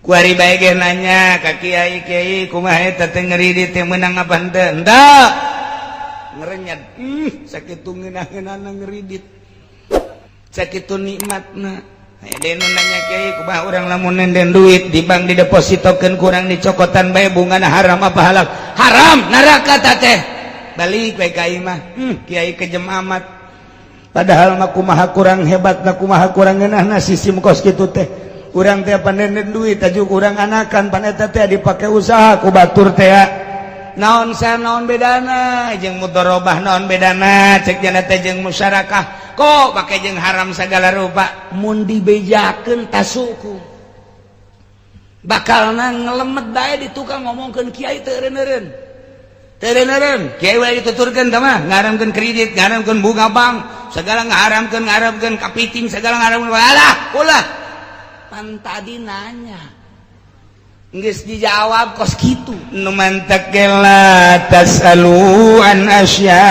kuari bae ge nanya ka kiai kumaha eta teh ngeridit teh meunang apa henteu henteu ngerenyet sakitu ngeunah-ngeunahna ngeridit sakitu nikmatna aya deui nu nanya kiai kumaha urang lamun nenden duit di bank didepositokeun kurang dicokotan bae bungana haram apa halal haram neraka teh balik bae ka imah kiai kejem amat padahal mah kumaha kurang hebatna kumaha kurang ngeunahna sistem kos kitu teh urang teh panenden duit tajuk urang anakan pan eta teh dipake usaha ku batur teh naon bedana jeung mudharabah naon bedana cek jana teh jeung musyarakah kok pake jeung haram sagala rupa mun dibejakeun tasuku bakalna ngelemet bae di tukang ngomongkeun kiai teu eureun kiai we dituturkeun teh mah ngaharamkeun kredit ngaharamkeun bunga bank segala ngaharamkeun kapiting segala ngaharamkeun alah ulah pan tadi nanya geus dijawab kos kitu nu mantak la tasalu an asya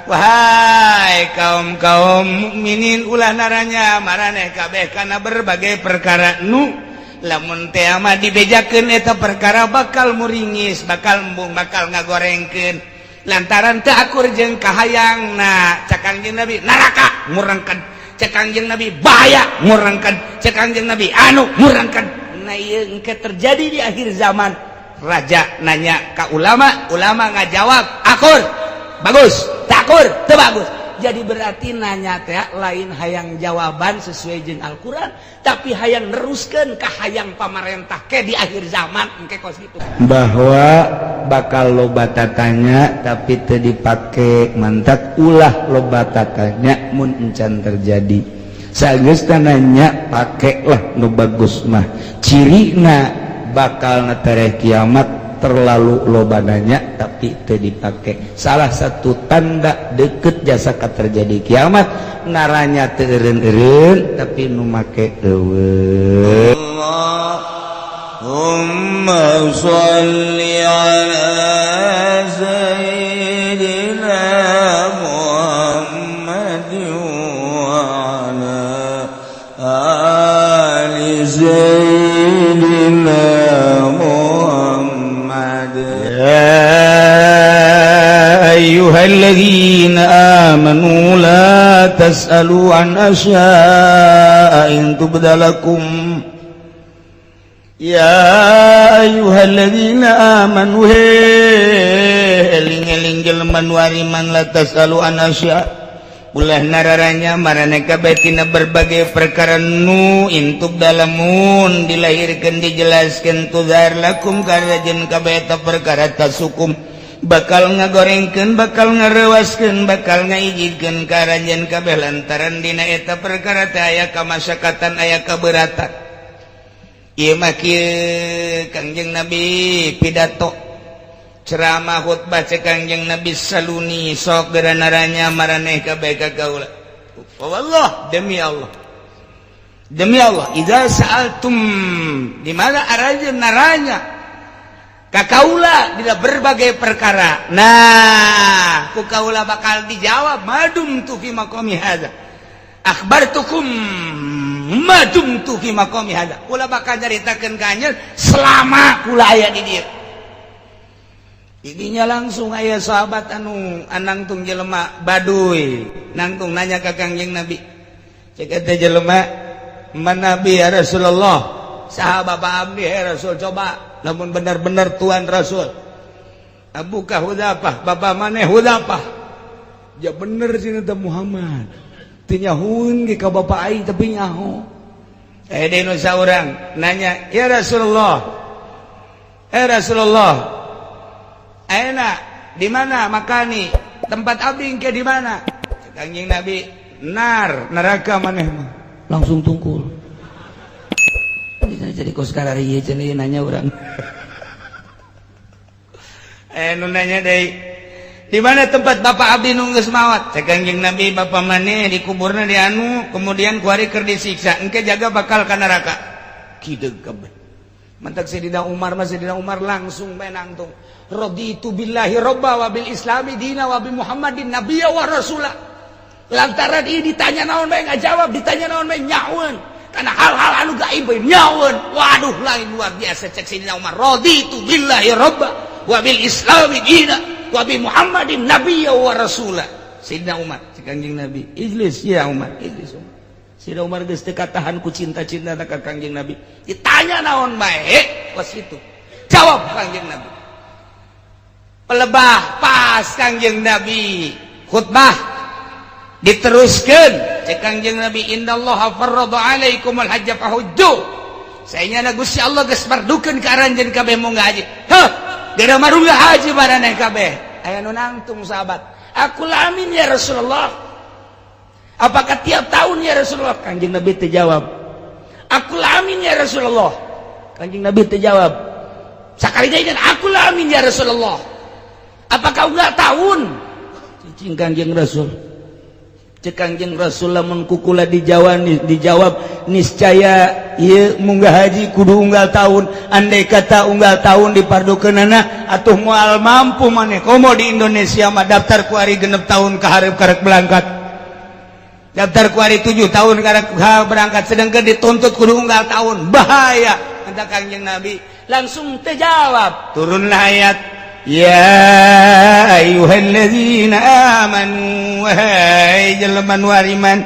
wahai kaum mukminin ulah naranya maraneh kabeh kana berbagai perkara nu lamun teh mah dibejakeun eta perkara bakal muringis bakal embung bakal ngagorengkeun lantaran teu akur jeung kahayangna cak Kangjeng Nabi neraka murengkeun cek Kangjeng Nabi bahaya murangkan cek Kangjeng Nabi anu murangkan nah ieu engke terjadi di akhir zaman raja nanya ka ulama ngajawab akur bagus takur teu bagus jadi berarti nanya teh lain hayang jawaban sesuai jeung Al-Qur'an tapi hayang neruskeun ka hayang pamarentah ke di akhir zaman engke kos kitu bahwa bakal loba tatanya tapi teu dipake mantak ulah loba tatanya mun encan terjadi sageusna nanya pakelah nu bagus mah cirina bakal natereh kiamat terlalu loba nanya tapi teu dipake salah satu tanda deket jasa terjadi kiamat naranya teu eureun tapi nu make eueuh Allahumma sholli ala sayyidina Muhammad wa ala ali sayyidina Muhammad ya ayyuhalladzina amanu la tas'alu an asya'a in tubdalakum ya ayyuhalladzina amanu eling-eling jelema nu ariman la tasalu an asya ulah nararanya maraneh kabeh tina berbagai perkara nu intub dalamun dilahirkeun dijelaskeun tudar lakum karajen kabeh eta perkara tasukum bakal ngagorengkeun bakal ngarewaskeun bakal ngaijidkeun karajen kabeh lantaran dina eta perkara teh aya kamasyakatan aya kabeuratan ieu mah kieu Kangjeng Nabi pidato ceramah khutbah cek Kangjeng Nabi saluni sok geranaranya maraneh kabeh ka kaula wallah demi Allah idza sa'altum di mana arajeun naranya ka kaula dina berbagai perkara nah ku kaula bakal dijawab madum tu fi maqami hadza akhbartukum madum tu fi maqami hada kula bakal nyaritakeun ka anjeun selama kula aya di dieu didinya langsung aya sahabat anu anangtung jelema baduy nangtung nanya ka Kangjeng Nabi cek eta jelema man Nabi ya Rasulullah saha Bapak abdi ya Rasul coba lamun bener-bener Tuhan Rasul abuka Hudzafah bapak maneh Hudzafah ya bener cenah teh Muhammad tinyahuun ke bapak aing tapi nyaho deui nu saurang nanya ya Rasulullah ayeuna di mana makani tempat abdi engke di mana Kangjeng Nabi neraka maneh mah langsung tungkul jadi kos karari ieu cenah nanya urang nu nanya deui di mana tempat bapak abdi nu geus maot cek Kangjeng Nabi bapak maneh di kuburna di anu kemudian kuari keur disiksa engke jaga bakal ka neraka kideug kabeh mantak Sayyidina Umar langsung menangtung raditu billahi robba wa bil islami dina wa bi Muhammadin nabiyya wa rasula lantaran ieu ditanya naon bae ngajawab ditanya naon bae nyaeun karena hal-hal anu gaib nyawan. Waduh lain luar biasa cek Sayyidina Umar, raditu billahi rabba wa bil islami dina wa bi Muhammadin nabiyya wa rasula. Sayyidina Umar cek Kangjeng Nabi, ijlis ya Umar, ijlis Umar. Sayyidina Umar geus teu katahan ku cinta-cinta ka Kangjeng Nabi. Ditanya naon bae kos itu. Jawab Kangjeng Nabi. Pelebah pas Kangjeng Nabi khutbah diteruskan cek Kangjeng Nabi, innallaha farrada alaikumul hajja fahujju. Saenya Gusti Allah geus mardukeun ka aranjeun kabeh mun ngaji. Heh, geura marungga haji baraneh kabeh. Aya nu nangtung sahabat. Aku amin ya Rasulullah. Apakah tiap tahun ya Rasulullah? Kangjeng Nabi teu jawab. Aku amin ya Rasulullah. Kangjeng Nabi teu jawab. Sakali deui aku amin ya Rasulullah. Apakah ulah tahun? Cicing Kangjeng Rasul. Cek Kangjeng Rasul lamun kukula dijawab niscaya ieu munggah haji kudu unggal tahun. Andai kata unggal tahun dipardukeunana atuh moal mampu maneh komo di Indonesia mah daftar ku ari 6 tahun ka hareup karek berangkat. Daftar ku ari 7 tahun karek berangkat sedengkeun dituntut kudu unggal tahun. Bahaya kata Kangjeng Nabi. Langsung terjawab. Turunlah ayat. Ya ayyuhalladzina amanu wahai jelema nu ariman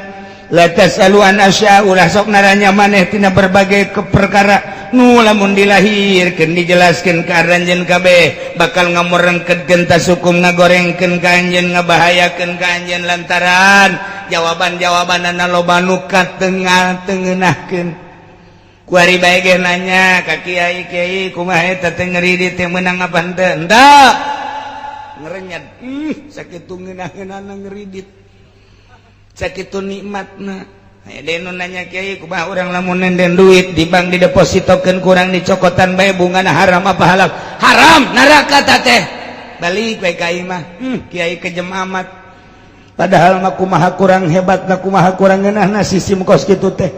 la tasalu an asya ulah sok naranya maneh tina berbagai perkara nu lamun dilahirkeun dijelaskeun ka aranjeun kabeh bakal ngamurengkeun tasukum ngagorengkeun ka anjeun ngabahayakeun ka anjeun lantaran jawaban-jawabanana loba nu katengal-tengeunahkeun. Kuari bae ge nanya ka kiai kumaha eta teh ngeridit teh meunang apa henteu? Henteu. Ngerenyet. Sakitu ngeunah-ngeunahna ngeridit. Sakitu nikmatna. Aya deui nanya kiai kumaha urang lamun nenden duit di bank didepositokeun kurang dicokotan bae bungana haram apa halal? Haram, neraka teh. Balik bae ka imah. Kiai kejem amat. Padahal mah kumaha kurang hebatna kumaha kurang ngeunahna sistem kos kitu teh.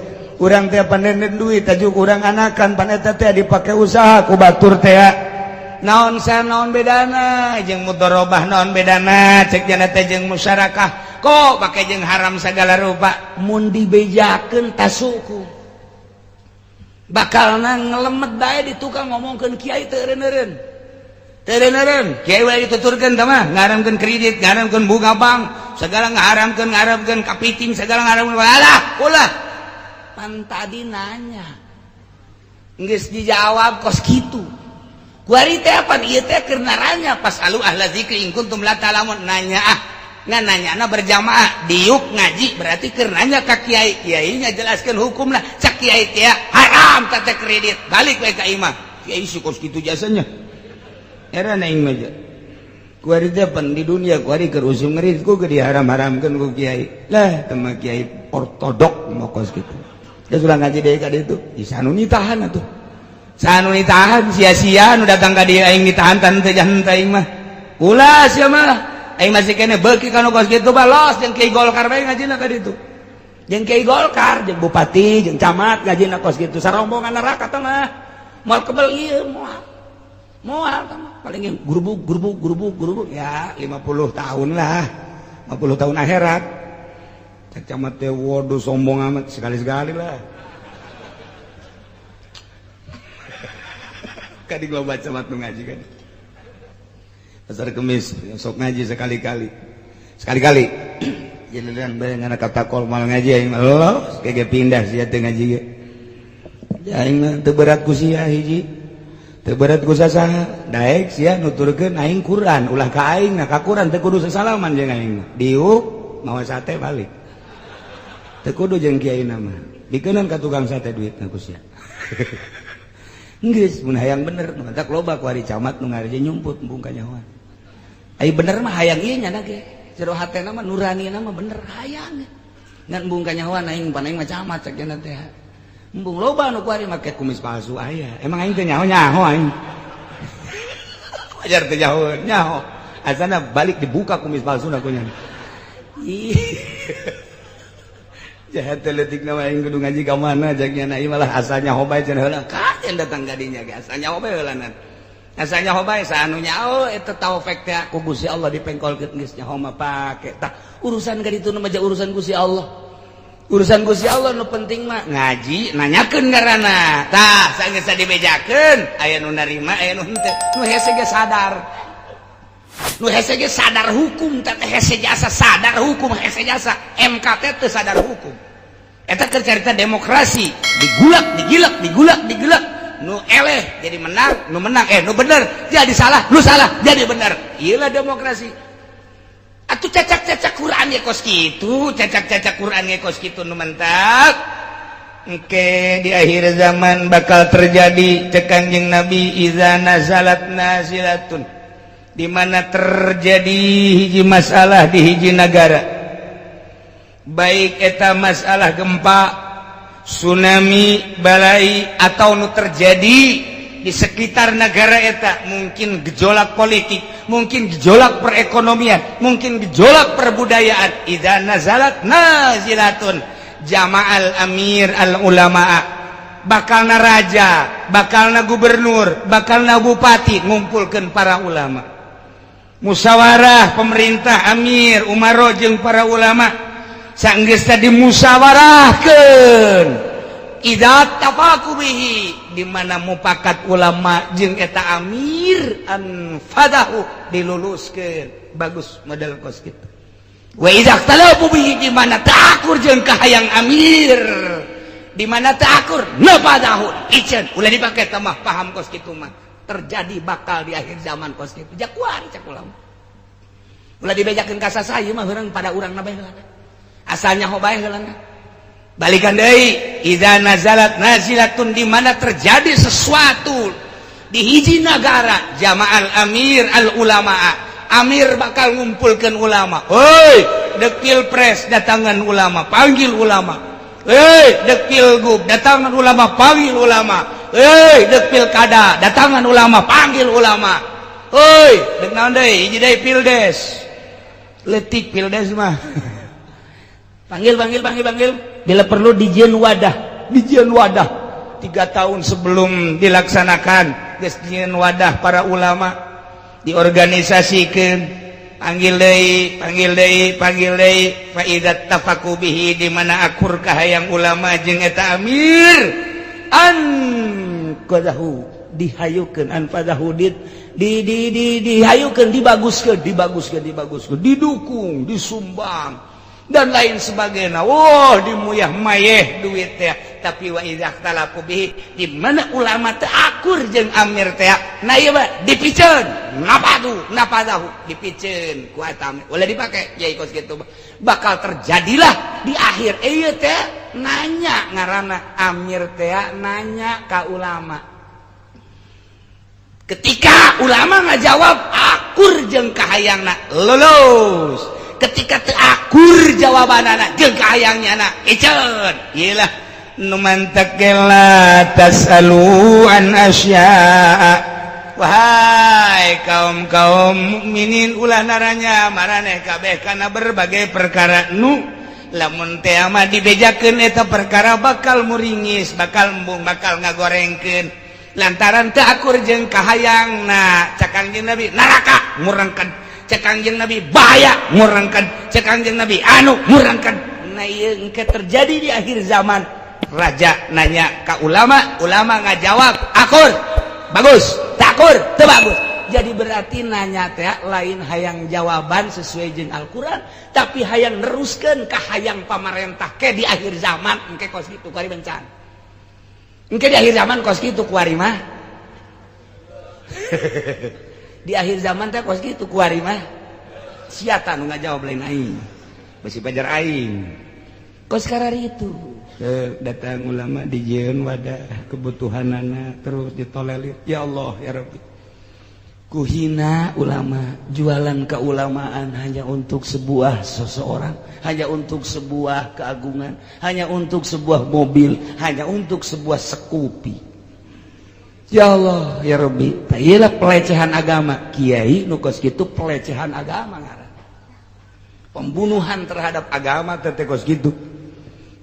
Urang teh pandenden duit tajuk urang anakan pan eta teh dipake usaha ku batur teh. Naon bedana jeung mudharabah naon bedana cek jana teh jeung musyarakah kok pake jeung haram sagala rupa mun dibejakeun tasuku bakalna ngelemet bae di tukang ngomongkeun kiai teu eureun kiai we dituturkeun tah mah ngaharamkeun kredit ngaharamkeun bunga bank segala ngaharamkeun kapiting segala ngaharamkeun alah ulah. Pan tadi nanya geus dijawab kos kitu kuari teh apa ieu teh keur naranya pas alu ahla zikri in kuntum la ta'lamun nanya ngan nanyana berjamaah diuk ngaji berarti keur nanya ka kiai nya jelaskeun hukumna cak kiai teh haram teh kredit balik we ka imah kiai si kos kitu jasanya era naing mah kuari teh pan di dunia kuari keur usum ngeurit ku diharam-haramkeun ku kiai lah teh mah kiai ortodok mah kos kitu. Ya sudah ngaji deh ka ditu. Sanu nitahan atuh. Sanu nitahan sia-sia nu datang ka dieu aing nitahan tan teh janten aing mah. Ulah sia mah. Aing masih kene beuki kana kos kitu balos jeung Kiai Golkar bae ngajina ka ditu. Jeung Kiai Golkar, jeung bupati, jeung camat ngajina kos kitu sarombongan neraka teh mah. Moal kebel ieu moal. Moal teh mah paling gurubuk ya 50 tahun lah. 50 tahun akhirat. Cek camat teh waduh sombong amat sekali-sekali lah. Kadi loba camat nu ngaji kan. Pasar Kemis sok ngaji sekali-kali. Jenengan bae ngana katakol mal ngaji aing Allah kege pindah sia teu ngaji ge. Aing mah teu berat ku sia hiji. Teu berat ku sasaha. Daek sia nuturkeun aing Quran ulah ka aing na ka Quran teu kudu sasalaman jeung aing. Diuk mawa sate balik. Teu kudu jeung kiaina mah. Dikeuneun ka tukang sate duitna ku sia. Geus mun hayang bener mantap loba ku ari camat nu ngareje nyumput embung ka nyahoan. Ai bener mah hayang ieu nya na ge. Jero hatena mah nuranina mah bener hayang. Ngan embung ka nyahoan aing pan aing mah camat cek cenah teh. Embung loba nu ku ari make kumis palsu aya. Emang aing teh nyaho aing. Ajar teh nyaho. Asana balik dibuka kumis palsuna ku nya. Jahat teletik nama aing kudu ngaji ka mana jagnya na malah asalnya hobay cenah heula kajen datang ka dinya ge asalnya hobay heulanan asalnya hobay saanu nyaho eta taufik teh ku Gusti Allah dipengkolkeun geus nyaho mah pake tah urusan ka ditu mah urusan Gusti Allah urusan Gusti Allah nu penting mah ngaji nanyakeun ngaranna tah sageus dibejakeun aya nu narima aya nu henteu nu hese ge sadar hukum teh hese jasa sadar hukum hese jasa MKT teh sadar hukum eta keur carita demokrasi digulak nu eleh jadi menang nu menang nu bener jadi salah nu salah jadi bener ieu lah demokrasi. Atuh cacak-cacak Quran ge kos kitu, cacak-cacak Quran ge kos kitu nu mentak. Engke di akhir zaman bakal terjadi cek Kanjeng Nabi iza nazalat nazilatun. Di mana terjadi hiji masalah di hiji negara. Baik eta masalah gempa, tsunami, balai atau nu terjadi di sekitar negara eta, mungkin gejolak politik, mungkin gejolak perekonomian, mungkin gejolak perbudayaan. Idza nazalat nazilatun jama'al amir al ulama'a, bakalna raja, bakalna gubernur, bakalna bupati ngumpulkeun para ulama, musyawarah pemerintah amir umaro jeung para ulama saenggeus tadi musyawarahkeun idza tafaku bihi di mana mupakat ulama jeung eta amir an fadahu diluluskeun bagus model kos kitu. Wa idza talafu bihi di mana ta'akur jeung kahayang amir di mana ta'akur nafadahu iceun ulah dipake teh mah paham kos kitu mah terjadi bakal di akhir zaman kos kitu jakuari cak ulama ulah dibejakeun ka sasayeun mah heurang pada urangna bae heulana asalnya hobae heulana. Balikan deui idza nazalat nazilatun di mana terjadi sesuatu di hiji negara jama'al amir al ulama'a amir bakal ngumpulkeun ulama heuy dek pilpres datangan ulama panggil ulama heuy dek pilgub datangan ulama panggil ulama heuy dek pilkada datangan ulama panggil ulama heuy dek naon deui hiji deui pildes leutik pildes mah panggil bila perlu dijieun wadah 3 tahun sebelum dilaksanakan geus dijieun wadah para ulama diorganisasikeun panggil deui fa idza tafaku bihi di mana akur kahayang ulama jeung eta amir an qadahu dihayukeun an padahu dihayukeun dibaguskeun didukung disumbang dan lain sebagainya. Wah, dimuyah mayeh duit teh. Tapi wa idza talaku bihi di mana ulama teh akur jeung amir teh. Nah ieu mah dipiceun, napadahu dipiceun ku eta amir. Ulah dipake yai kos kitu. Bakal terjadilah di akhir ieu teh nanya ngaranna amir teh nanya ka ulama. Ketika ulama ngajawab akur jeung kahayangna lulus. Ketika terakur jawabanana jeung kahayangnyana iceun iyalah nu mantak la tasalu an asya'a wahai kaum mukminin ulah naranya maraneh kabeh kana berbagai perkara nu lamun teh mah dibejakeun eta perkara bakal muringis bakal embung bakal ngagorengkeun lantaran teu akur jeung kahayangna cak Kanjeng Nabi neraka murengkeun cek Kanjeng Nabi bahaya murangkan cek Kanjeng Nabi murangkan. Nah ieu engke terjadi di akhir zaman raja nanya ka ulama ngajawab akur bagus takur teu bagus jadi berarti nanya teh lain hayang jawaban sesuai jeung Al-Qur'an tapi hayang neruskeun ka hayang pamarentah ke di akhir zaman engke kos kitu kuari bencan engke di akhir zaman kos kitu kuari mah di akhir zaman teh kos kitu kuari mah siata nu ngajawab lain aing besi pajar aing kos karari itu datang ulama dijieun wadah kebutuhanana terus ditolelir ya Allah ya Rabbi kuhina ulama jualan keulamaan hanya untuk sebuah seseorang hanya untuk sebuah keagungan hanya untuk sebuah mobil hanya untuk sebuah sekupi. Ya Allah ya Rabbi iyalah pelecehan agama kiai nu kos kitu pelecehan agama ngaran pembunuhan terhadap agama teh kos kitu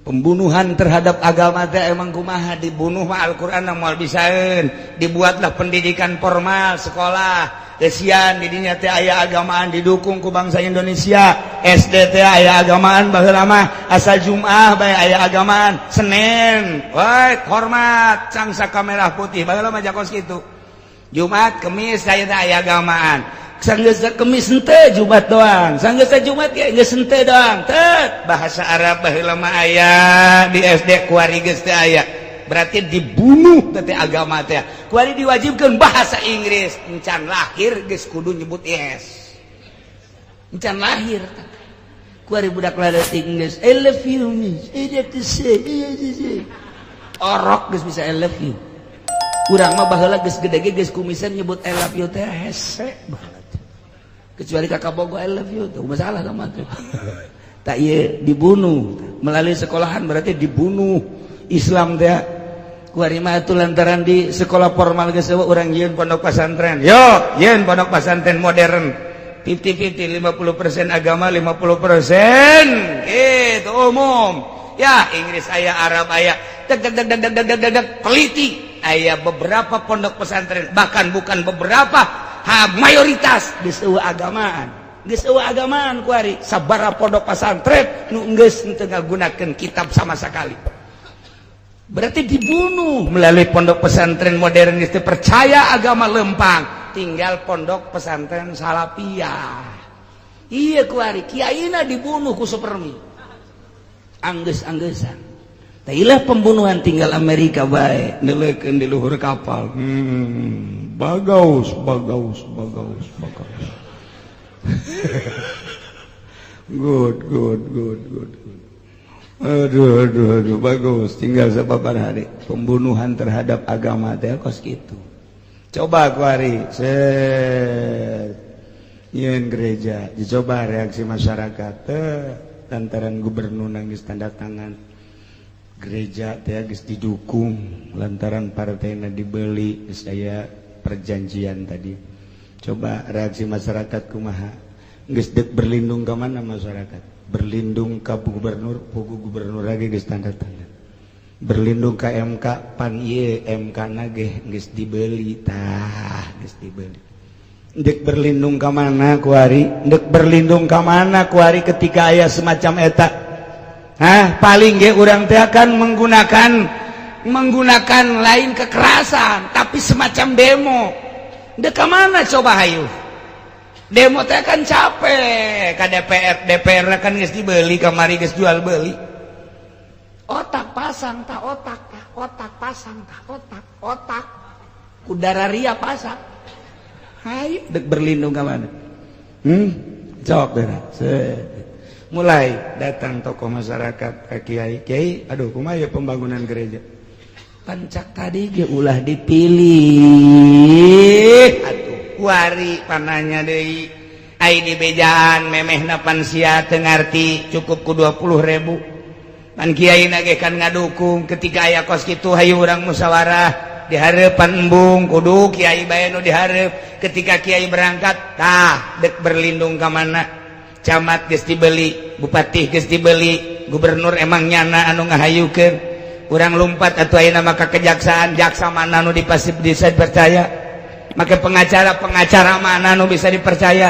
pembunuhan terhadap agama teh emang kumaha dibunuh mah Al-Qur'an moal bisaeun dibuatlah pendidikan formal sekolah kesian didinya teh aya agamaan didukung ku bangsa Indonesia. SD teh aya agamaan baheula mah asal Jumaah bae aya agamaan Senin woi hormat cangsa merah putih baheula mah jakos kitu. Jumat Kemis aya teh aya agamaan sanggeus Kemis henteu Jumat doang sanggeus Jumat ge geus henteu doang teu bahasa Arab baheula mah aya di SD kuari geus teh aya. Berarti dibunuh teh agama teh. Kuari diwajibkeun bahasa Inggris. Encan lahir geus kudu nyebut yes. Encan lahir. Kuari budak laleting geus I love you miss. I like to say. Orok geus bisa I love you. Urang mah baheula geus gede ge geus kumisan nyebut I love you teh hese banget. Kecuali kakak bogo I love you tuh masalah sama tuh. Tak ieu dibunuh melalui sekolahan berarti dibunuh Islam teh. Kuari mah atuh lantaran di sekolah formal geus eueuh urang yeun pondok pesantren. Yo, yeun pondok pesantren modern. 50-50 50% agama 50% gitu umum. Ya, Inggris aya, Arab aya. Teliti aya beberapa pondok pesantren bahkan bukan beberapa, mayoritas geus eueuh agamaan. Geus eueuh agamaan kuari. Sabaraha pondok pesantren nu geus teu ngagunakeun kitab sama sekali. Berarti dibunuh melalui pondok pesantren modern itu percaya agama lempang tinggal pondok pesantren salafiyah. Iya kuari kiaina dibunuh ku Supermi anggeus-anggesan. Tailah pembunuhan tinggal Amerika bae neulekeun di luhur kapal. Bagaus. Good. Aduh, bagus. Tinggal sababar hari pembunuhan terhadap agama teh kos gitu. Coba kuari, ieun gereja, dicoba reaksi masyarakat lantaran gubernur nangis tanda tangan. Gereja teh geus didukung lantaran partainya dibeli, geus aya perjanjian tadi. Coba reaksi masyarakat kumaha? Geus dek berlindung ka mana masyarakat? Berlindung ke gubernur, pugu gubernur lagi geus tanda tangan. Berlindung ke MK, pan ieu MK na ge geus dibeli tah, geus dibeli. Dek berlindung ka mana kuari? Dek berlindung ka mana kuari ketika aya semacam eta? Paling ge urang teh akan menggunakan lain kekerasan, tapi semacam demo. Dek ka mana coba hayu? Demo teh kan capek ka DPR kan geus dibeli kamari geus jual beli. Otak pasang tah otak pasang tah otak kudara ria pasang. Hayu dek berlindung ka mana? Sok beuna. Mulai datang tokoh masyarakat kiai, aduh kumaha ya pembangunan gereja. Pancak tadi ge ulah dipilih atuh. Kuari pananya deui ai di bejaan memehna pan sia teu ngarti cukup ku 20.000 pan kiaina ge kan ngadukung ketika aya kos kitu hayu urang musyawarah di hareupan embung kudu kiai bae nu dihareup ketika kiai berangkat tah dek berlindung ka mana camat geus dibeli bupati geus dibeli gubernur emang nyana anu ngahayukeun urang lumpat atuh ayeuna maka kejaksaan jaksa mana nu bisa dipercaya maka pengacara mana nu bisa dipercaya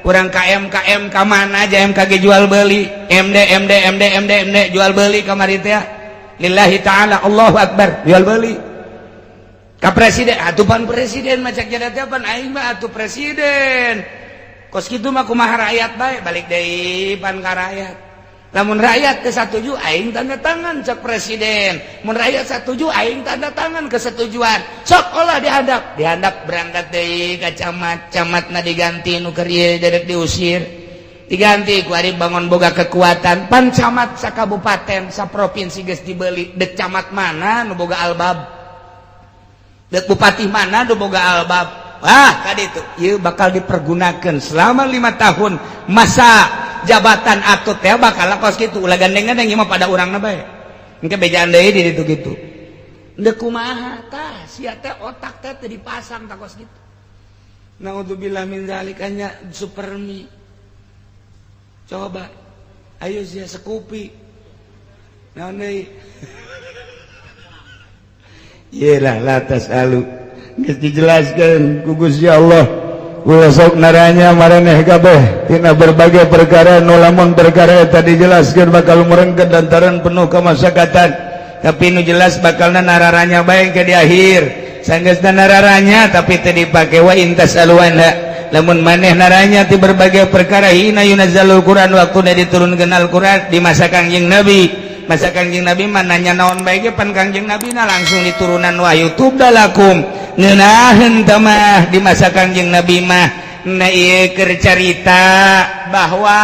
urang KM mana aja MKG jual beli MD jual beli kamari teh lillahi ta'ala Allahu akbar jual beli ka presiden atuh pan presiden macak jadi teh pan aing mah atuh presiden kos kitu mah kumaha rakyat bae balik deui pan ka rakyat lamun rakyat teu satuju aing tanda tangan cek presiden mun rakyat satuju aing tanda tangan kesetujuan sok olah dihandap berangkat deui ka camatna diganti nu keur ieu dedek diusir diganti ku ari bangun boga kekuatan pan camat sakabupaten saprovinsi geus dibeli dek camat mana nu boga albab dek bupati mana nu boga albab kaditu ieu bakal dipergunakeun selama 5 tahun masa jabatan atut teh bakal kos kitu ulah gandeng-gandeng ieu mah pada urangna bae engke bejaan deui di ditu kitu deuk kumaha tah sia teh otak teh teu dipasang tah kos kitu naudzubillah min zalik anya Supermi coba ayo sia sekupi naon deui yelah latas alu geus dijelaskeun ku Gusti Allah sok naranya maraneh kabeh tina berbagai perkara nu lamun perkara tadi jelaskeun bakal merengket lantaran penuh kemasyakatan tapi nu jelas bakalna nararanya bae ke di akhir sanggeusna nararanya tapi teu dipake wa intas alwana lamun maneh naranya ti berbagai perkara hina yunazzalul Quran waktuna diturunkeun Al-Quran di masa Kangjeng Nabi masa Kangjeng Nabi mananya naon bae ge pan Kangjeng Nabi na langsung diturunan wahyu tubdalakum ngeunaheun tamah di masa Kangjeng Nabi mah na ieu keur carita bahwa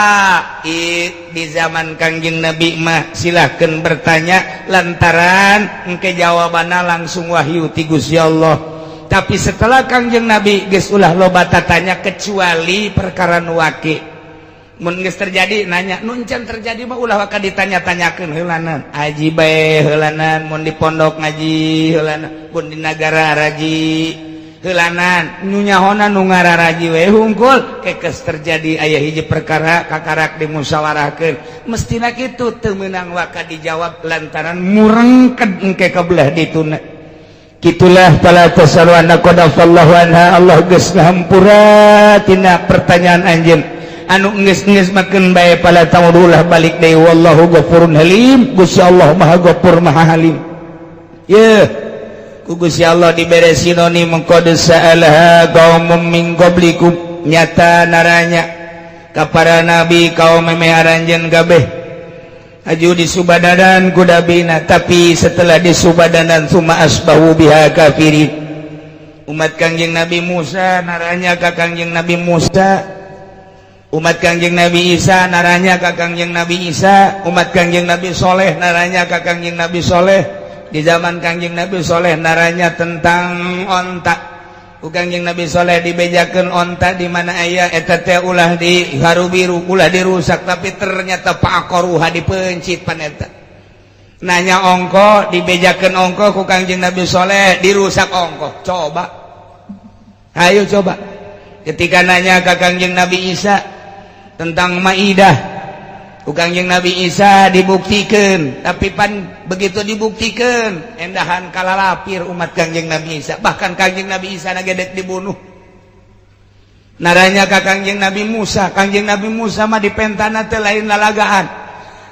di zaman Kangjeng Nabi mah silahkeun bertanya lantaran engke jawabanna langsung wahyu ti Gusti Allah tapi setelah Kangjeng Nabi geus ulah loba tatanya kecuali perkara nu waqi mun geus terjadi nanya nu encan terjadi mah ulah waka ditanya-tanyakeun heulanan aji bae heulanan mun di pondok ngaji heulanan mun di nagara raji heulanan nu nyahona nu ngararaji we hungkul kekeus terjadi aya hiji perkara kakarak dimusyawarahkeun mestina kitu teu meunang waka dijawab lantaran murengked engke kabelah dituna kitulah pala tasaluana qadafallahu anha Allah geus ngahampura tina pertanyaan anjeun anu geus makeun bae pala taudulah balik deui wallahu ghafurun halim Gusti Allah maha ghafur maha halim ye ku Gusti Allah dibere sinonim qad sa'alaha qaumum min qablikum nyata naranya ka para nabi kaum memeharanjeun kabeh aju disubadanan kudabina tapi setelah disubadanan summa asbahu biha kafirin umat Kangjeng Nabi Musa naranya ka Kangjeng Nabi Musa umat Kangjeng Nabi Isa naranya ka Kangjeng Nabi Isa umat Kangjeng Nabi Soleh naranya ka Kangjeng Nabi Soleh di zaman Kangjeng Nabi Soleh naranya tentang onta Kangjeng Nabi Soleh dibejakeun onta di mana aya eta teh ulah di harubiru ulah dirusak tapi ternyata paqaruha dipencit pan eta nanya ongko dibejakeun ongko ku Kangjeng Nabi Soleh dirusak ongko coba ayo coba ketika nanya ke Kangjeng Nabi Isa tentang Maidah ku Kangjeng Nabi Isa dibuktikan tapi pan begitu dibuktikan endahan kalalapir umat Kangjeng Nabi Isa bahkan Kangjeng Nabi Isa nagedek dibunuh naranya ka Kangjeng Nabi Musa Kangjeng Nabi Musa mah dipentana teh lain lalagaan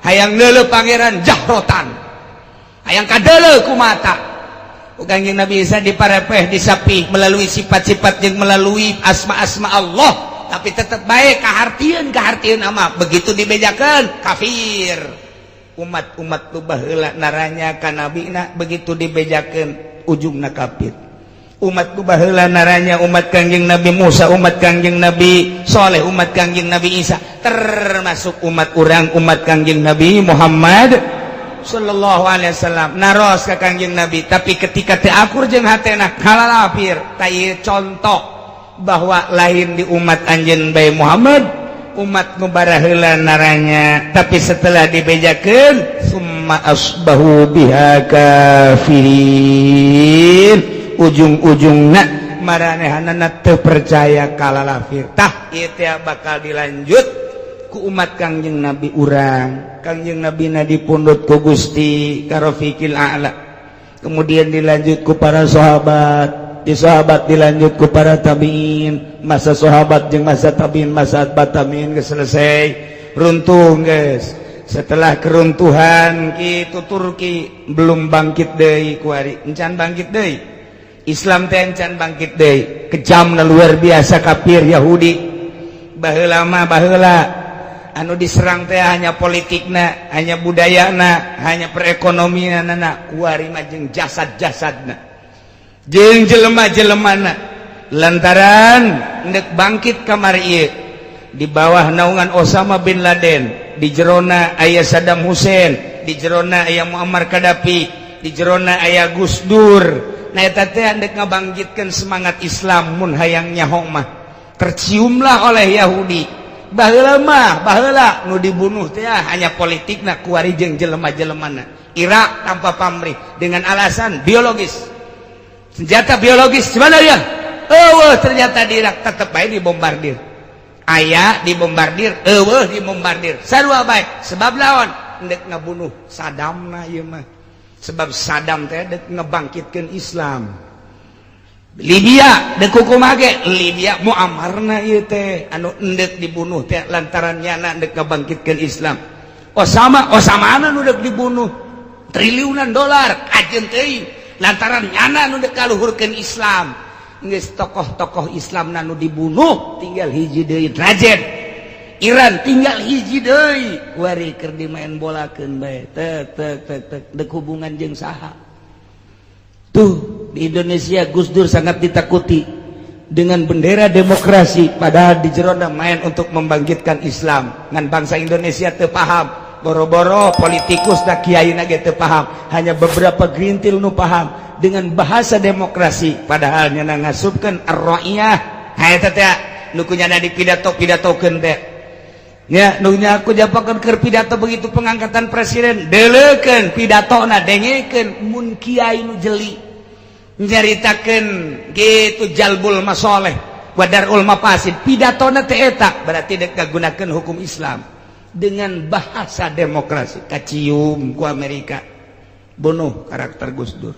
hayang neuleuh pangeran jahrotan hayang kadeuleuh ku mata ku Kangjeng Nabi Isa diparepeh disapi melalui sifat-sifat jeung melalui asma-asma Allah tapi tetap baik kahartieun ama begitu dibejakeun kafir umat-umat lu baheula naranya ka nabina begitu dibejakeun ujungna kafir umat lu baheula naranya umat Kangjeng Nabi Musa umat Kangjeng Nabi Soleh umat Kangjeng Nabi Isa termasuk umat urang umat Kangjeng Nabi Muhammad sallallahu alaihi wasallam naros ka Kangjeng Nabi tapi ketika teu akur jeung hatena kalalapir tah contoh bahwa lain di umat anjeun bae Muhammad umat nu baraheula naranya tapi setelah dibejakeun summa asbahu biha kafirin ujung-ujungna maranehanana teu percaya kalalafir tah ieu teh bakal dilanjut ku umat Kangjeng Nabi urang Kangjeng Nabi na dipundhut ku Gusti ka Rafiqil A'la kemudian dilanjut ku para sahabat di sahabat dilanjut ku para tabiin masa sahabat jeung masa tabiin masa tabiin geus selesai runtuh geus setelah keruntuhan kitu Turki belum bangkit deui ku ari encan bangkit deui Islam teh encan bangkit deui kejamna luar biasa kafir Yahudi baheula mah baheula anu diserang teh hanya politikna hanya budayana hanya perekonomianna ku ari mah jeung jasad-jasadna jeung jelema-jelemana lantaran ndek bangkit kamari ieu di bawah naungan Osama bin Laden di jerona aya Saddam Hussein di jerona aya Muammar Gaddafi di jerona aya Gus Dur nah eta teh ndek ngabangkitkeun semangat Islam mun hayang nyaho mah terciumlah oleh Yahudi baheula nu dibunuh teh hanya politikna ku ari jeung jelema-jelemana Irak tanpa pamrih dengan alasan biologis senjata biologis gimana ya? Ternyata di Irak tetap baik dibombardir. Aya dibombardir, dibombardir. Sarua baik. Sebab lawan ndek ngabunuh Saddam na ieu mah. Sebab Saddam teh ndek ngebangkitkeun Islam. Libya dekuku make Libya Muammarna ieu teh anu endek dibunuh teh lantaran nyana endek ngabangkitkeun Islam. Osama nu dek dibunuh triliunan dolar ajeun teuing lantaran nyana nu dek kaluhurkeun Islam. Geus tokoh-tokoh Islam nu dibunuh tinggal hiji deui Rajen Iran tinggal hiji deui kuari keur dimain bolakeun bae tek dek hubungan jeung saha. Tuh di Indonesia Gus Dur sangat ditakuti dengan bendera demokrasi padahal di jerona main untuk membangkitkan Islam ngan bangsa Indonesia teu paham boro-boro politikus da kiaina ge teu paham hanya beberapa gerintil nu paham dengan bahasa demokrasi padahal nya ngasupkeun ar-ra'iyah eta teh nu kunyana dipidato-pidatokeun teh nya nu nya aku japakeun keur pidato begitu pengangkatan presiden deleukeun pidatona dengekeun mun kiai nu jeli nyaritakeun gitu jalbul masoleh wadarul mafasid pidatona teh eta berarti dek ngagunakeun hukum Islam dengan bahasa demokrasi kacium ku Amerika bunuh karakter Gus Dur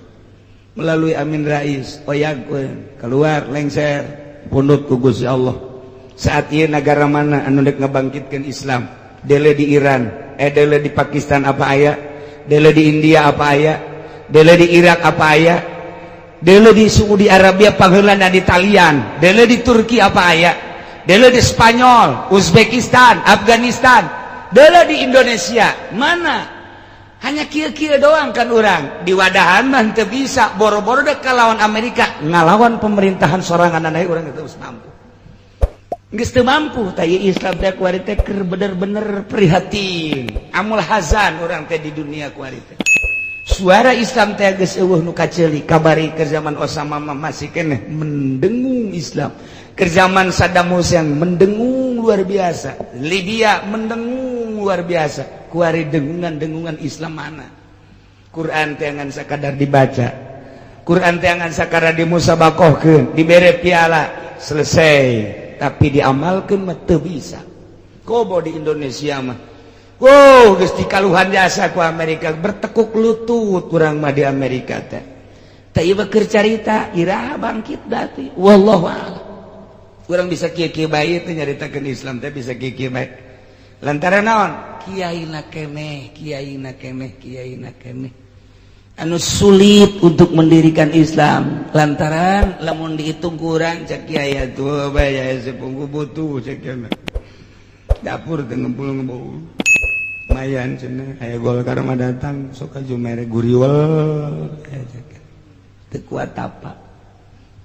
melalui Amin Rais oyagkeun keluar lengser pundut ku Gusti Allah. Saat ieu negara mana anu dek ngabangkitkeun Islam dele di Iran dele di Pakistan apa aya dele di India apa aya dele di Irak apa aya dele di Saudi Arabia pangheulana di Italian dele di Turki apa aya dele di Spanyol Uzbekistan Afghanistan dele di Indonesia mana hanya kieu-kieu doang kan urang di wadahan mah teu bisa boro-boro dek kalawan Amerika ngalawan pemerintahan sorangan anae urang teu mampu geus teu mampu tah Islam teh kuari teh keur bener-bener prihatin amul hazan urang teh di dunia kuari teh suara Islam teh geus eueuh nu kaceuli kabari keur zaman Osama masih keneh mendengung Islam keur zaman Saddam Hussein mendengung luar biasa Libya mendengung luar biasa kuari dengungan Islam mana Quran teh ngan sakadar dibaca Quran teh ngan sakadar dimusabaqahkeun dibere piala selesai tapi diamalkan mah teu bisa. Kobo di Indonesia mah. Wow, geus dikaluhan jasa ku Amerika bertekuk lutut urang mah di Amerika teh. Teh ieu keur carita iraha bangkit dati. Wallahu a'lam. Urang bisa kieu-kieu bae teh nyaritakeun Islam teh bisa kieu-kieu bae. Lantaran naon? Kiaina kemeh. Anu sulit untuk mendirikan Islam lantaran lamun dihitung kurang cek kiai atuh bae ya sepungku butuh cek dapur teh ngempul mayan cenah aya Golkar mah datang sok aju mere guriwel teu kuat tapa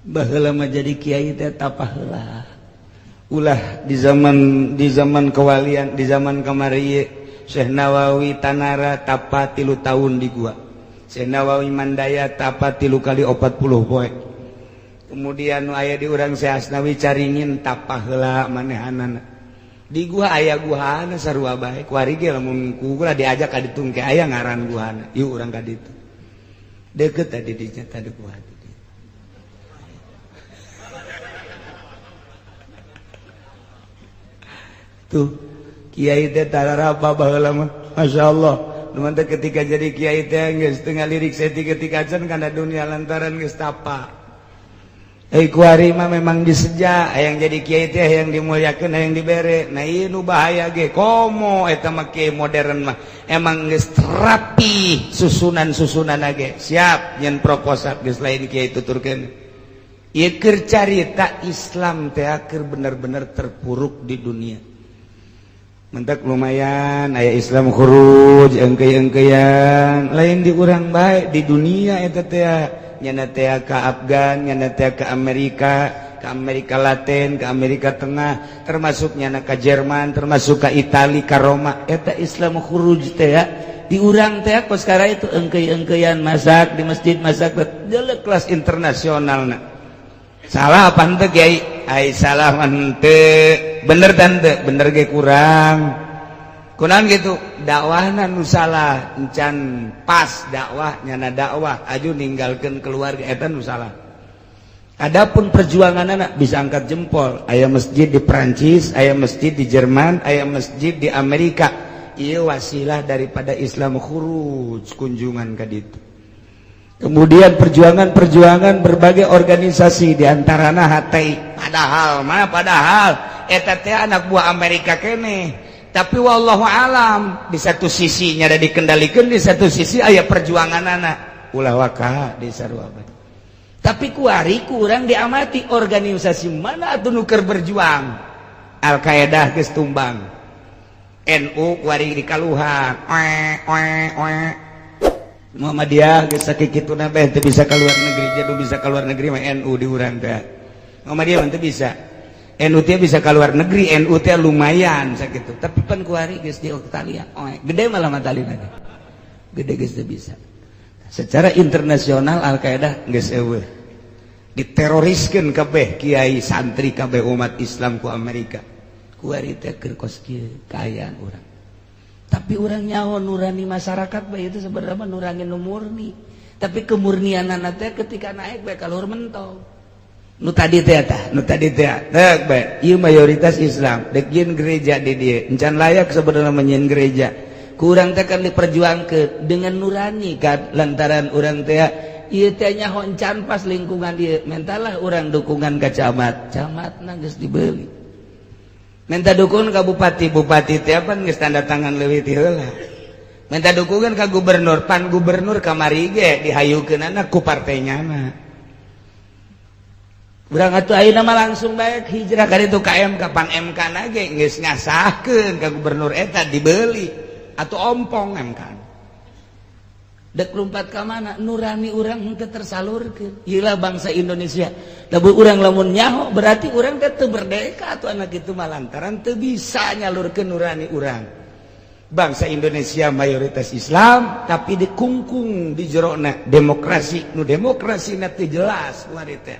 baheula mah jadi kiai teh tapa heula ulah di zaman kewalian di zaman kamari Syekh Nawawi Tanara tapa 3 tahun di gua Syekh Nawawi Mandaya tapa 3 kali 40 poe. Kemudian aya di urang Syekh Asnawi Caringin tapa heula manehanana. Di gua aya guhana sarua bae. Kuari ge lamun kula diajak ka ditung ke aya ngaran guhana. Ieu urang ka ditu. Deukeut tadi dinya tadi guha tadi. Tuh kiai teh tararapa baheula mah. Masyaallah. Numanten ketika jadi kiai teh geus teu ngalirik ketika can kana dunia lantaran geus tapa. Kuari mah memang diseja hayang jadi kiai teh hayang dimuliakeun hayang dibere. Nah ieu nu bahaya ge komo eta mah kiai modern mah emang geus rapi susunan-susunanna ge. Siap nyen proposal geus lain kiai tuturkeun. Ieu keur carita Islam teh keur bener-bener terpuruk di dunia. Mentak lumayan aya Islam khuruj engkeuy-engkeuyan lain di urang bae di dunia eta teh nyana teh ka Afgan nyana teh ka Amerika Latin ka Amerika Tengah termasuk nyana ka Jerman termasuk ka Itali ka Roma eta Islam khuruj teh di urang teh kos kara itu engkeuy-engkeuyan masak di masjid masak jelek kelas internasionalna salah apa henteu kiai ai salah henteu bener tante bener ge kurang kunaon gitu dakwahna nu salah encan pas dakwah nyana dakwah aju ninggalkeun keluarga eta nu salah adapun perjuanganna bisa angkat jempol aya masjid di Perancis aya masjid di Jerman aya masjid di Amerika ieu wasilah daripada Islam khuruj kunjungan ka ditu Kemudian perjuangan-perjuangan berbagai organisasi diantaranya HTI. Padahal eta teh anak buah Amerika kene. Tapi wallahu alam, di satu sisi nya ada dikendalikan, di satu sisi aya perjuangan anak ulah waka di sarua. Tapi kuari kurang diamati organisasi mana atuh nu keur berjuang. Al-Qaeda geus tumbang. NU kuari dikaluhan. Muhammadiyah geus sakikituna beh teu bisa ka luar negeri, jadi bisa ka luar negeri mah NU di urang teh. Muhammadiyah mah teu bisa. NU teh bisa ka luar negeri, NU teh lumayan sakitu. Tapi pan kuari geus di Australia. Gede malah matalina teh. Gede geus teu bisa. Secara internasional Al-Qaeda geus eueuh. Diteroriskeun kabeh kiai santri kabeh umat Islam ku Amerika. Kuari teh keur kos kieu kaayaan urang. Tapi orang nyaho nurani masyarakat bae itu sebenarnya nurani nu murni. Tapi kemurnian teh ketika naik bae kaluhur mentol. Nu tadi teh teh bae ieu mayoritas Islam dek yin gereja di dieu encan layak sebenarnya menyin gereja. Kurang teh kan diperjuangkeun dengan nurani kan lantaran urang teh ieu teh nyaho encan pas lingkungan dieu mentalah urang dukungan ka camatna geus dibeuli. Minta dukungan ke bupati teh apa geus tanda tangan leuwih ti heula. Minta dukungan ke gubernur, pan gubernur kamari ge dihayukeunana ku partainyana. Urang atuh ayeuna mah langsung bae hijrah ka ditu ka MK pan MK na ge geus ngasahkeun ka gubernur eta dibeuli atuh ompong MK. Dek lompat ka mana nurani urang henteu tersalurkeun. Ieu lah bangsa Indonesia. Lamun urang lamun nyaho berarti urang teh teu merdeka atuh anak kitu mah lantaran teu bisa nyalurkeun nurani urang. Bangsa Indonesia mayoritas Islam tapi dikungkung di jerona demokrasi. Nu demokrasina teu jelas kuari teh.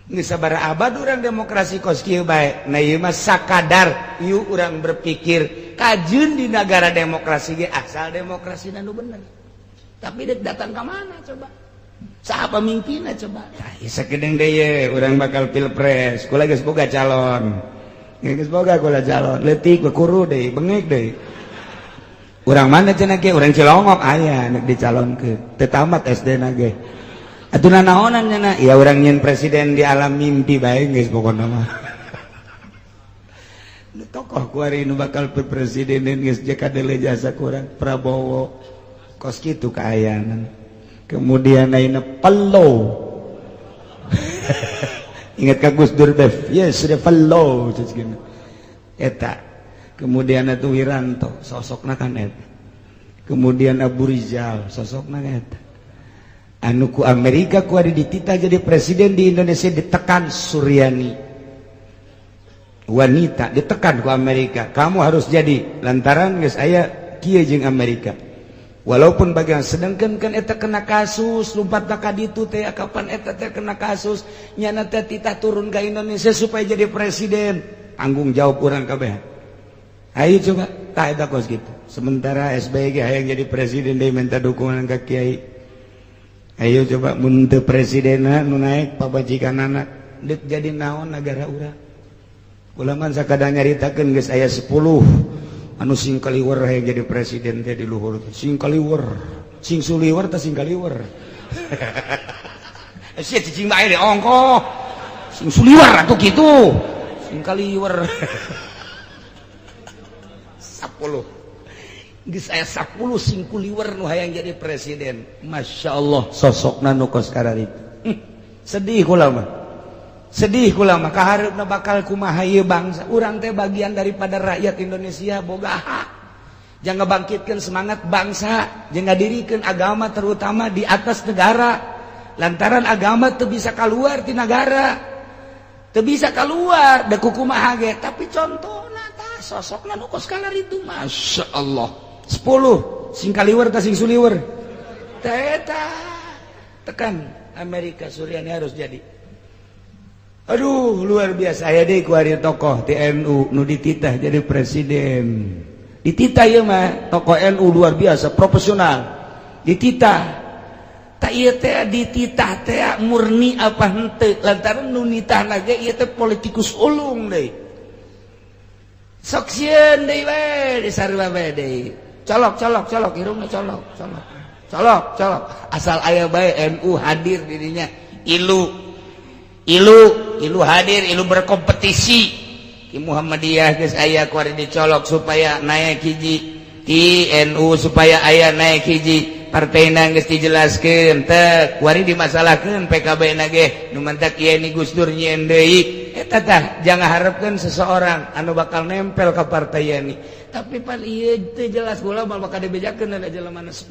Geus sabaraha abad urang demokrasi kos kieu bae. Na ieu mah sakadar ieu urang berpikir kajeun di negara demokrasi ge asal demokrasina nu bener. Tapi dia datang ke mana coba? Saha pemimpinna coba? Ya sakedeung deui urang bakal pilpres, kula geus boga calon. Geus boga kula calon, leutik kuru deui, bengek deui. Urang mana cenah ge? Urang Cilongok aya nek dicalonkeun. Teu tamat SD-na ge. Atuh naonan cenah? Ya urang nyin presiden di alam mimpi bae geus pokona mah. Tokoh kuari nu bakal presiden geus jakadele jasa kurang Prabowo. Kos gitu keayaan. Kemudian aina Pello. Ingat ka Gus Dur Bev? Yes, sudah Pello eta. Kemudian atuh Wiranto, sosokna kan eta. Kemudian Abu Rizal, sosokna eta. Anu ku Amerika ku ada dititah jadi presiden di Indonesia ditekan Suryani. Wanita ditekan ku Amerika, kamu harus jadi lantaran geus aya kieu jeung Amerika. Walaupun bagian sedangkan kan eta kena kasus lompat ka ditu teh kapan eta teh kena kasus nyana teh titah turun ke Indonesia supaya jadi presiden tanggung jawab urang kabeh. Ayo coba tah eta kos gitu. Sementara SBY hayang jadi presiden deui minta dukungan ka kiai. Ayo coba mun teu presidena nu naek pabajikanana deuk jadi naon negara urang. Ulangan sakadang nyaritakeun geus aya 10 anu sing kaliwer hayang jadi presiden teh di luhur sing kaliwer sing suliwer teh sing kaliwer sia cicing bae de ongko sing suliwer atuh kitu sing kaliwer 10 geus aya 10 sing kuliwer nu hayang jadi presiden. Masyaallah sosokna nu kos karari sedih kula mah kahareupna bakal kumaha ieu bangsa. Urang teh bagian daripada rakyat Indonesia boga hak. Jangan bangkitkeun semangat bangsa, jangan ngadirikeun agama terutama di atas negara. Lantaran agama teu bisa kaluar ti negara. Teu bisa kaluar da kumaha ge, tapi contona tah sosokna nu kos kalaritu masyaallah. 10 sing kaliwer tah sing suliwer. Tah eta tekan Amerika Suryani harus jadi. Aduh luar biasa aya deui ku ari tokoh TNU nu dititah jadi presiden. Dititah ieu mah tokoh NU luar biasa profesional. Dititah. Ta ieu teh dititah teh murni apa henteu lantaran nu nitahna ge ieu teh politikus ulung deui. Sok sieun deui we di sarua we deui. Colok irungna colok. colok asal aya bae NU hadir dirinya, ilu hadir, ilu berkompetisi di Muhammadiyah geus aya kuari dicolok supaya naik hiji di NU supaya aya naik hiji partaina geus dijelaskeun teh kuari dimasalahkeun PKB na ge nu mantak ieu ni Gus Dur nyieun deui eta tah jangan harapkeun seseorang anu bakal nempel ka partai ini. Tapi pan ieu teh jelas kula bakal dibejakeun ada jelemana 10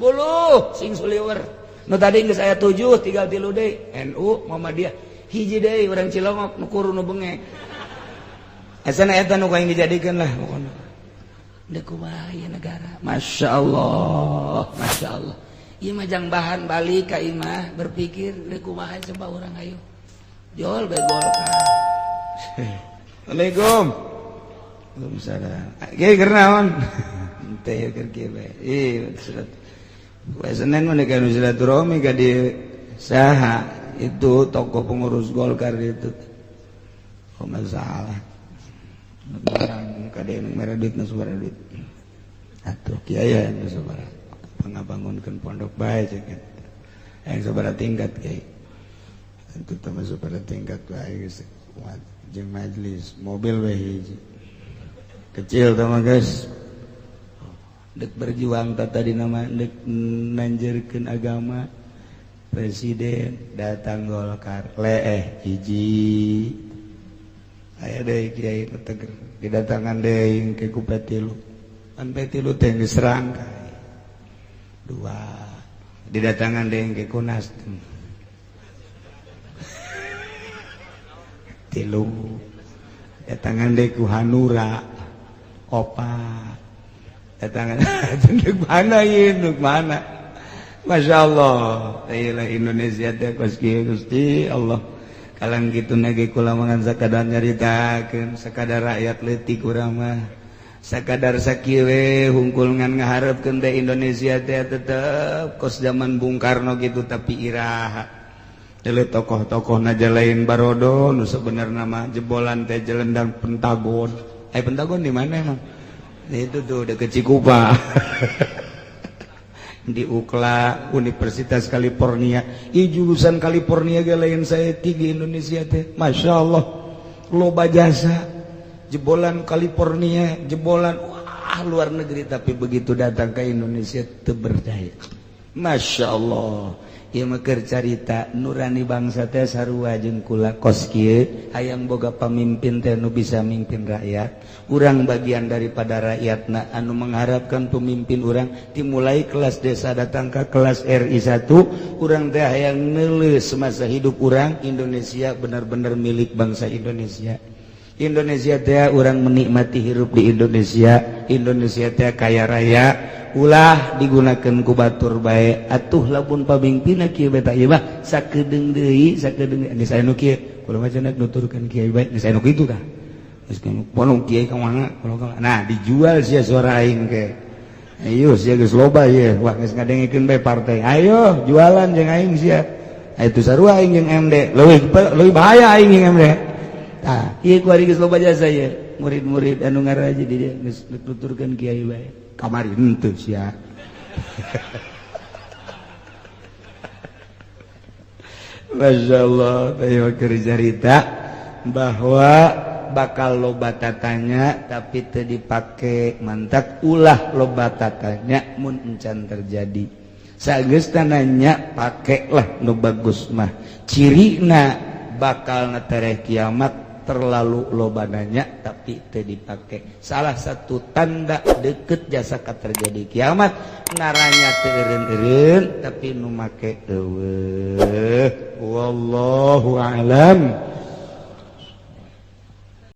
sing suliwer nu tadi geus aya 7 tinggal 3 deui NU Muhammadiyah hiji deui urang Cilongok nu kuru nu bengek asana eta nu kaing dijadikeun lah pokona deuk kumaha ieu negara. Masya Allah ieu mah jang bahan balik ka imah berpikir deuk kumaha coba urang ayo jol bae Golkar. Assalamualaikum. Waalaikumsalam. Kiai keur naon? Teh keur kieu bae. Surat. Poe Senin mah nek anu silaturahmi ka di saha itu tokoh pengurus Golkar itu. Oh masalah. Barang kade nu mere duit na sabaraha duit. Atuh kiai anu sabaraha. Pangabangunkeun pondok bae ceuk. Yang sabaraha tingkat kiai. Itu tambah sabaraha tingkat bae geus kuat. Jeung majelis mobil we hiji kecil tama guys dek berjuang tadi nama dek nanjerkeun agama presiden datang Golkar leeh hiji aya deui kiai teger didatangan deui ke ku petilu an petilu teh geus serangkai dua didatangan deui ke ku Nasdem tilu datangan deh ku Hanura opat datangan dek mana ieu dek mana Masya Allah iyalah Indonesia teh kos kieu Gusti Allah kalang kitu ge kula mangan sakadar nyaritakeun sakadar rakyat leutik urang mah sakadar sakieu we hungkul ngan ngaharepkeun teh Indonesia teh tetep kos zaman Bung Karno gitu tapi iraha jadi tokoh-tokoh naja lain barodo nu sebenarnya mah jebolan teh jelendang Pentagon. Pentagon di mana emang? Itu tuh deket Cikupa. Di UCLA Universitas California. Jurusan California ge lain saya 3 Indonesia teh. Masya Allah. Loba jasa. Jebolan California, jebolan wah luar negeri tapi begitu datang ke Indonesia teu berdaya. Masya Allah. Ieu mah keur carita nurani bangsa teh sarua jeung kula kos kieu hayang boga pamimpin teh nu bisa mimpin rakyat. Urang bagian daripada rakyatna anu mengharapkan pemimpin urang dimulai kelas desa datang ke kelas RI 1 urang teh hayang neuleus semasa hidup urang Indonesia benar-benar milik bangsa Indonesia. Indonesia teh urang menikmati hirup di Indonesia. Indonesia teh kaya raya. Ulah digunakan ku batur bae atuh lamun pamimpinna kieu beta ieu mah sakedeung deui geus aya nu kieu kulo mah cenah nuturkeun kiai bae geus aya nu kitu tah geus pono kiai ka mana nah dijual sia suara aing ke ayo sia geus loba ieu wah geus ngadengekeun bae partai ayo jualan jeung aing sia itu sarua aing jeung MD leuwih bahaya aing jeung MD tah ieu kuari geus loba jasa ieu murid-murid anu ngaraji di dieu geus nuturkeun kiai bae kamari henteu sia. Masya Allah, saya cerita bahwa bakal loba tatanya tapi teu dipake mantak ulah loba tatanya mun encan terjadi. Sageusna nanya pakelah nu bagus mah. Cirina bakal tereh kiamat terlalu loba nanya tapi teu dipake. Salah satu tanda deket jasa ka terjadi kiamat naranya teu eureun-eureun tapi nu make eueuh. Wallahu a'lam.